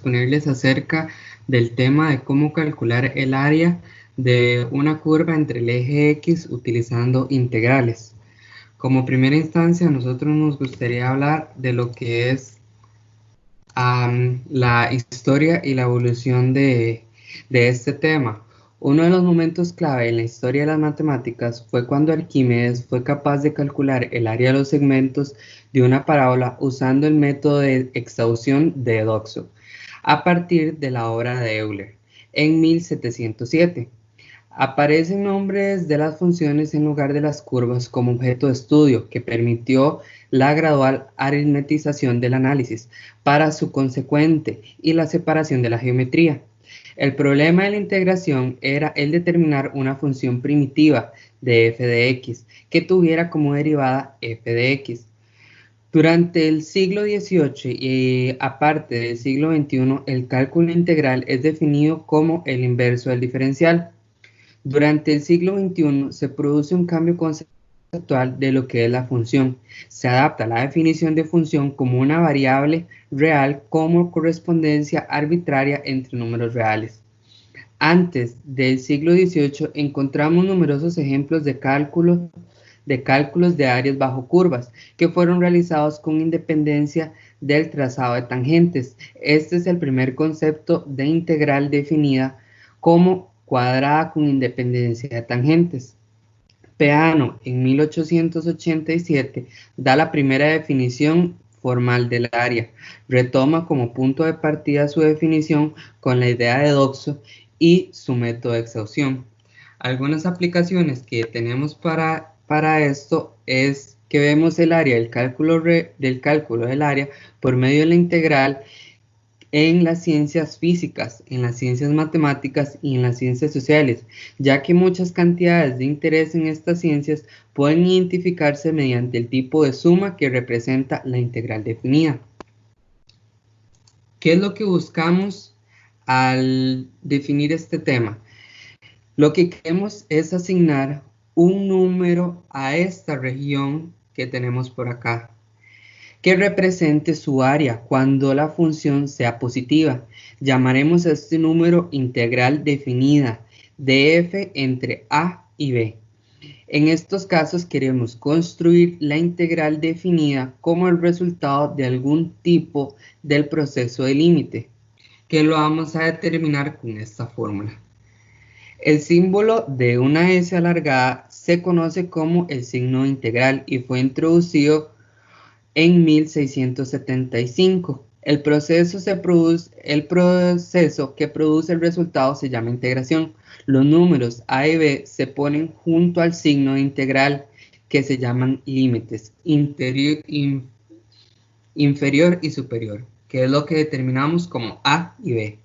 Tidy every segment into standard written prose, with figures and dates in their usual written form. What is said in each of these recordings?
exponerles acerca del tema de cómo calcular el área de una curva entre el eje X utilizando integrales. Como primera instancia, a nosotros nos gustaría hablar de lo que es la historia y la evolución de este tema. Uno de los momentos clave en la historia de las matemáticas fue cuando Arquímedes fue capaz de calcular el área de los segmentos de una parábola usando el método de exhaustión de Eudoxo, a partir de la obra de Euler, en 1707. Aparecen nombres de las funciones en lugar de las curvas como objeto de estudio, que permitió la gradual aritmetización del análisis para su consecuente y la separación de la geometría. El problema de la integración era el determinar una función primitiva de f de x que tuviera como derivada f de x. Durante el siglo XVIII y aparte del siglo XXI, el cálculo integral es definido como el inverso del diferencial. Durante el siglo XXI se produce un cambio conceptual de lo que es la función. Se adapta la definición de función como una variable real como correspondencia arbitraria entre números reales. Antes del siglo XVIII encontramos numerosos ejemplos de cálculos de áreas bajo curvas que fueron realizados con independencia del trazado de tangentes. Este es el primer concepto de integral definida como cuadrada con independencia de tangentes. Peano, en 1887, da la primera definición formal del área. Retoma como punto de partida su definición con la idea de Eudoxo y su método de exhaustión. Algunas aplicaciones que tenemos para esto es que vemos el área del cálculo del área por medio de la integral en las ciencias físicas, en las ciencias matemáticas y en las ciencias sociales, ya que muchas cantidades de interés en estas ciencias pueden identificarse mediante el tipo de suma que representa la integral definida. ¿Qué es lo que buscamos al definir este tema? Lo que queremos es asignar un número a esta región que tenemos por acá, que represente su área cuando la función sea positiva. Llamaremos a este número integral definida de f entre a y b. En estos casos queremos construir la integral definida como el resultado de algún tipo del proceso de límite, que lo vamos a determinar con esta fórmula. El símbolo de una s alargada se conoce como el signo integral y fue introducido en 1675. El proceso que produce el resultado se llama integración. Los números a y b se ponen junto al signo de integral, que se llaman límites inferior y superior, que es lo que determinamos como a y b.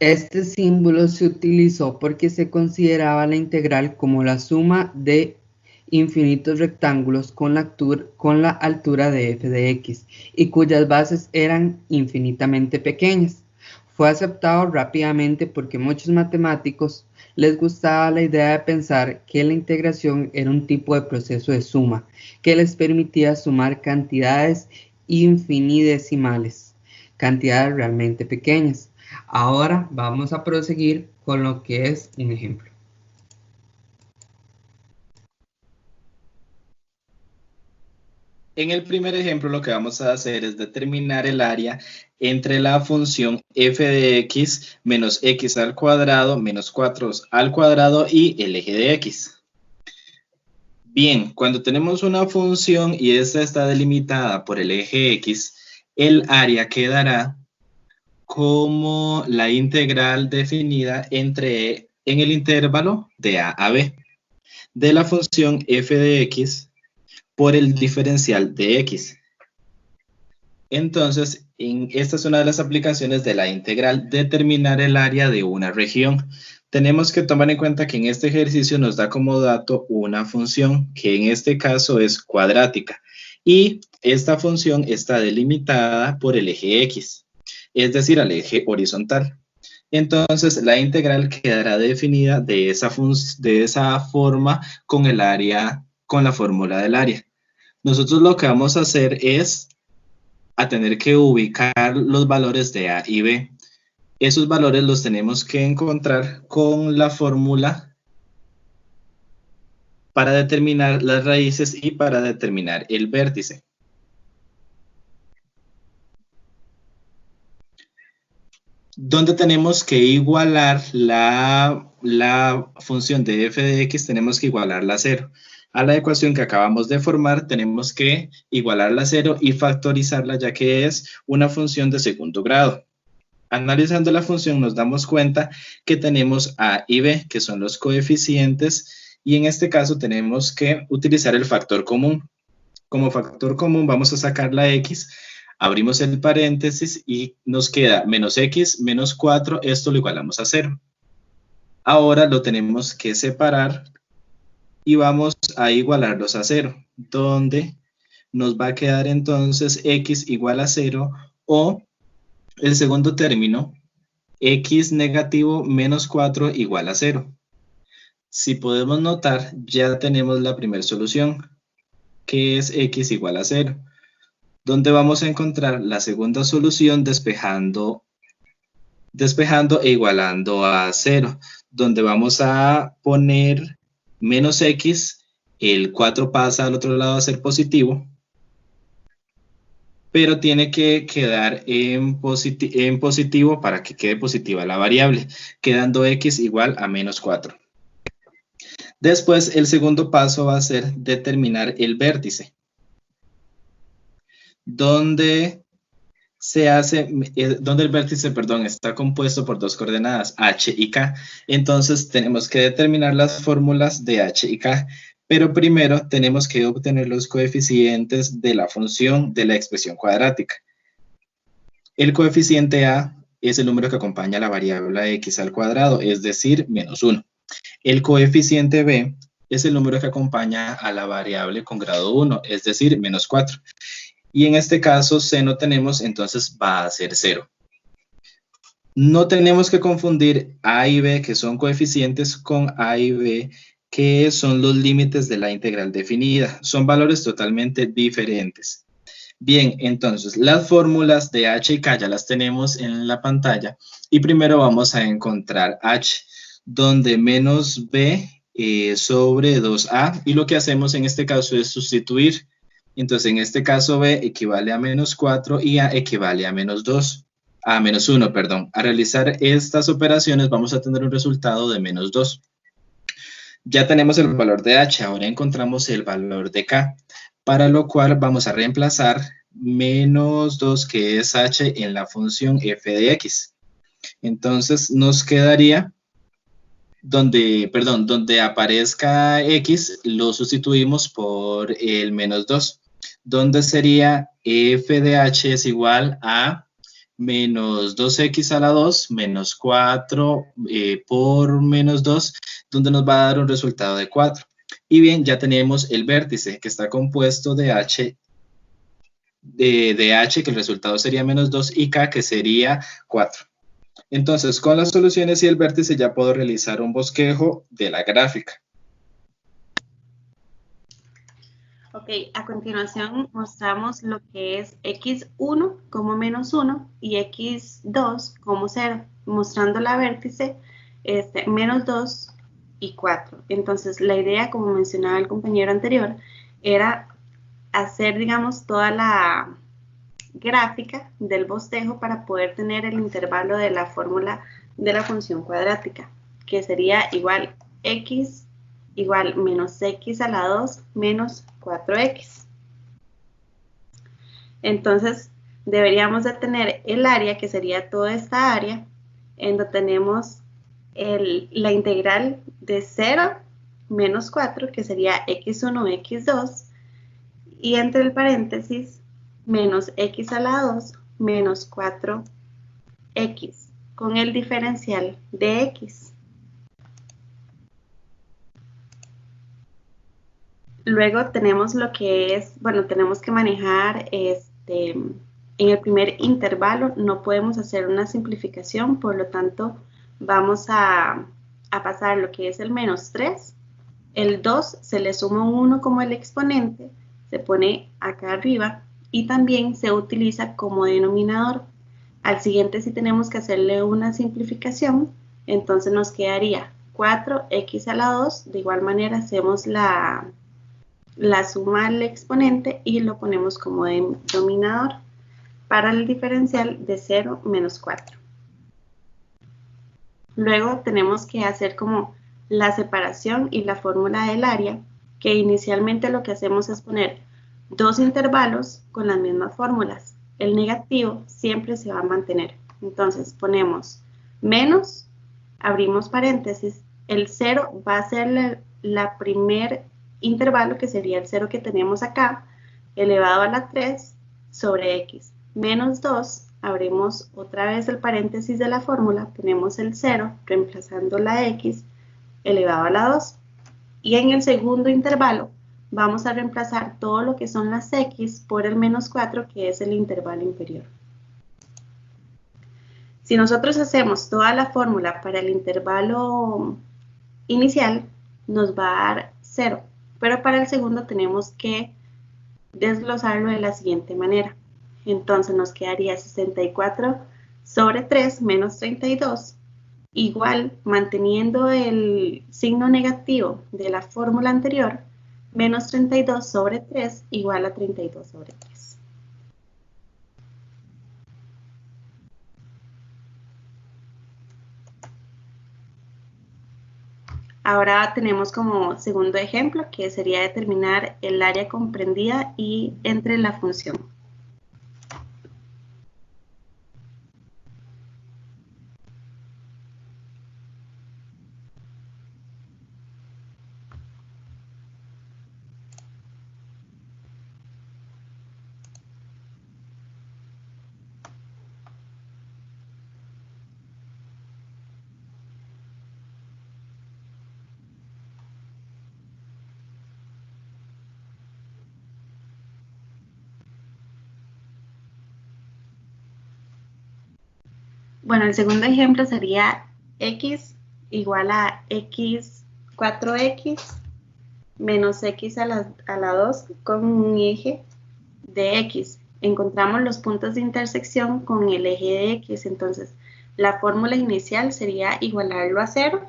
Este símbolo se utilizó porque se consideraba la integral como la suma de infinitos rectángulos con la altura de f de x y cuyas bases eran infinitamente pequeñas. Fue aceptado rápidamente porque muchos matemáticos les gustaba la idea de pensar que la integración era un tipo de proceso de suma que les permitía sumar cantidades infinitesimales, cantidades realmente pequeñas. Ahora vamos a proseguir con lo que es un ejemplo. En el primer ejemplo lo que vamos a hacer es determinar el área entre la función f de x menos x al cuadrado menos 4 al cuadrado y el eje de x. Bien, cuando tenemos una función y esta está delimitada por el eje x, el área quedará como la integral definida en el intervalo de a a b de la función f de x por el diferencial de x. Entonces, esta es una de las aplicaciones de la integral, determinar el área de una región. Tenemos que tomar en cuenta que en este ejercicio nos da como dato una función, que en este caso es cuadrática, y esta función está delimitada por el eje x, es decir, al eje horizontal. Entonces, la integral quedará definida de esa forma con el área, con la fórmula del área. Nosotros lo que vamos a hacer es a tener que ubicar los valores de A y B. Esos valores los tenemos que encontrar con la fórmula para determinar las raíces y para determinar el vértice. Donde tenemos que igualar la función de f de x, tenemos que igualarla a 0. A la ecuación que acabamos de formar, tenemos que igualarla a 0 y factorizarla, ya que es una función de segundo grado. Analizando la función nos damos cuenta que tenemos a y b, que son los coeficientes, y en este caso tenemos que utilizar el factor común. Como factor común vamos a sacar la x, abrimos el paréntesis y nos queda menos x menos 4, esto lo igualamos a 0. Ahora lo tenemos que separar y vamos a igualarlos a 0, donde nos va a quedar entonces x igual a 0 o el segundo término, x negativo menos 4 igual a 0. Si podemos notar, ya tenemos la primera solución, que es x igual a 0. Donde vamos a encontrar la segunda solución despejando e igualando a 0, donde vamos a poner menos x, el 4 pasa al otro lado a ser positivo, pero tiene que quedar en positivo para que quede positiva la variable, quedando x igual a menos 4. Después, el segundo paso va a ser determinar el vértice, donde el vértice, está compuesto por dos coordenadas, h y k. Entonces tenemos que determinar las fórmulas de h y k, pero primero tenemos que obtener los coeficientes de la función de la expresión cuadrática. El coeficiente a es el número que acompaña a la variable x al cuadrado, es decir, menos 1. El coeficiente b es el número que acompaña a la variable con grado 1, es decir, menos 4. Y en este caso, c no tenemos, entonces va a ser 0. No tenemos que confundir a y b, que son coeficientes, con a y b, que son los límites de la integral definida. Son valores totalmente diferentes. Bien, entonces, las fórmulas de h y k ya las tenemos en la pantalla. Y primero vamos a encontrar h, donde menos b sobre 2a. Y lo que hacemos en este caso es sustituir. Entonces, en este caso, b equivale a menos 4 y a equivale a menos 2. A menos 1, perdón. A realizar estas operaciones vamos a tener un resultado de menos 2. Ya tenemos el valor de h, ahora encontramos el valor de k, para lo cual vamos a reemplazar menos 2, que es h, en la función f de x. Entonces, nos quedaría, donde aparezca x, lo sustituimos por el menos 2. Donde sería f de h es igual a menos 2x a la 2 menos 4 por menos 2, donde nos va a dar un resultado de 4. Y bien, ya tenemos el vértice, que está compuesto de h, que el resultado sería menos 2, y k, que sería 4. Entonces, con las soluciones y el vértice ya puedo realizar un bosquejo de la gráfica. Ok, a continuación mostramos lo que es x1 como menos 1 y x2 como 0, mostrando la vértice menos 2 y 4. Entonces, la idea, como mencionaba el compañero anterior, era hacer, digamos, toda la gráfica del bosquejo para poder tener el intervalo de la fórmula de la función cuadrática, que sería igual x igual menos x a la 2 menos 4x. Entonces, deberíamos de tener el área, que sería toda esta área, en donde tenemos la integral de 0 menos 4, que sería x1, x2, y entre el paréntesis, menos x a la 2 menos 4x, con el diferencial de x. Luego tenemos lo que es, bueno, tenemos que manejar en el primer intervalo, no podemos hacer una simplificación, por lo tanto vamos a pasar lo que es el menos 3, el 2 se le suma un 1 como el exponente, se pone acá arriba, y también se utiliza como denominador. Al siguiente sí tenemos que hacerle una simplificación, entonces nos quedaría 4x a la 2, de igual manera hacemos la suma al exponente y lo ponemos como denominador para el diferencial de 0 menos 4. Luego tenemos que hacer como la separación y la fórmula del área, que inicialmente lo que hacemos es poner dos intervalos con las mismas fórmulas. El negativo siempre se va a mantener. Entonces ponemos menos, abrimos paréntesis, el 0 va a ser la primer intervalo, que sería el 0 que tenemos acá, elevado a la 3 sobre x, menos 2, abrimos otra vez el paréntesis de la fórmula, ponemos el 0, reemplazando la x, elevado a la 2. Y en el segundo intervalo vamos a reemplazar todo lo que son las x por el menos 4, que es el intervalo inferior. Si nosotros hacemos toda la fórmula para el intervalo inicial, nos va a dar 0, pero para el segundo tenemos que desglosarlo de la siguiente manera. Entonces nos quedaría 64 sobre 3 menos 32, igual manteniendo el signo negativo de la fórmula anterior, menos 32 sobre 3 igual a 32 sobre 3. Ahora tenemos como segundo ejemplo, que sería determinar el área comprendida y entre la función. Bueno, el segundo ejemplo sería x igual a x 4x menos x a la 2 con un eje de x. Encontramos los puntos de intersección con el eje de x, entonces la fórmula inicial sería igualarlo a 0,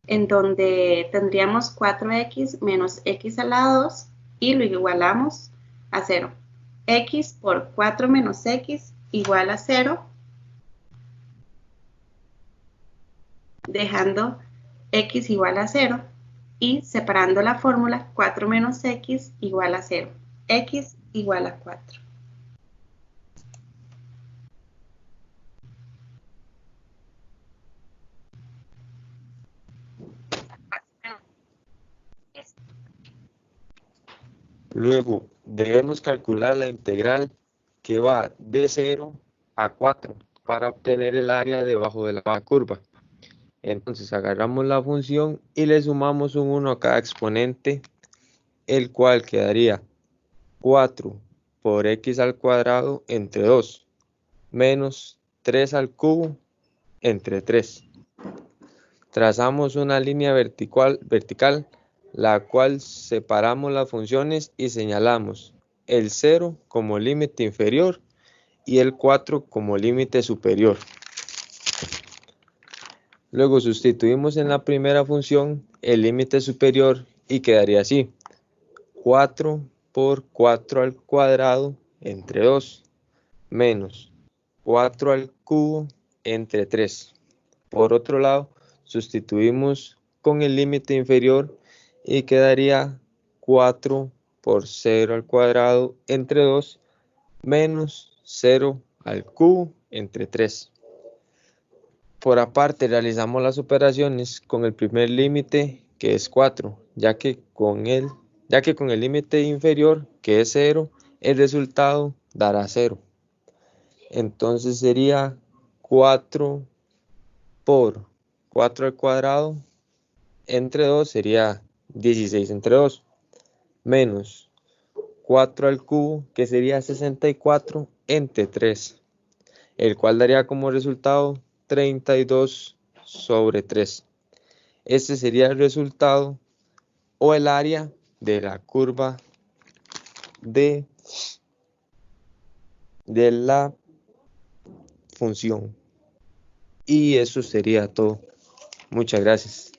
en donde tendríamos 4x menos x a la 2 y lo igualamos a 0. X por 4 menos x igual a 0, dejando x igual a 0 y separando la fórmula 4 menos x igual a 0. X igual a 4. Luego debemos calcular la integral que va de 0 a 4 para obtener el área debajo de la curva. Entonces agarramos la función y le sumamos un 1 a cada exponente, el cual quedaría 4 por x al cuadrado entre 2 menos 3 al cubo entre 3. Trazamos una línea vertical, la cual separamos las funciones y señalamos el 0 como límite inferior y el 4 como límite superior. Luego sustituimos en la primera función el límite superior y quedaría así: 4 por 4 al cuadrado entre 2 menos 4 al cubo entre 3. Por otro lado, sustituimos con el límite inferior y quedaría 4 por 0 al cuadrado entre 2 menos 0 al cubo entre 3. Por aparte realizamos las operaciones con el primer límite, que es 4, ya que con el límite inferior, que es 0, el resultado dará 0. Entonces sería 4 por 4 al cuadrado entre 2 sería 16 entre 2, menos 4 al cubo, que sería 64 entre 3, el cual daría como resultado 32 sobre 3. Este sería el resultado o el área de la curva de de la función. Y eso sería todo. Muchas gracias.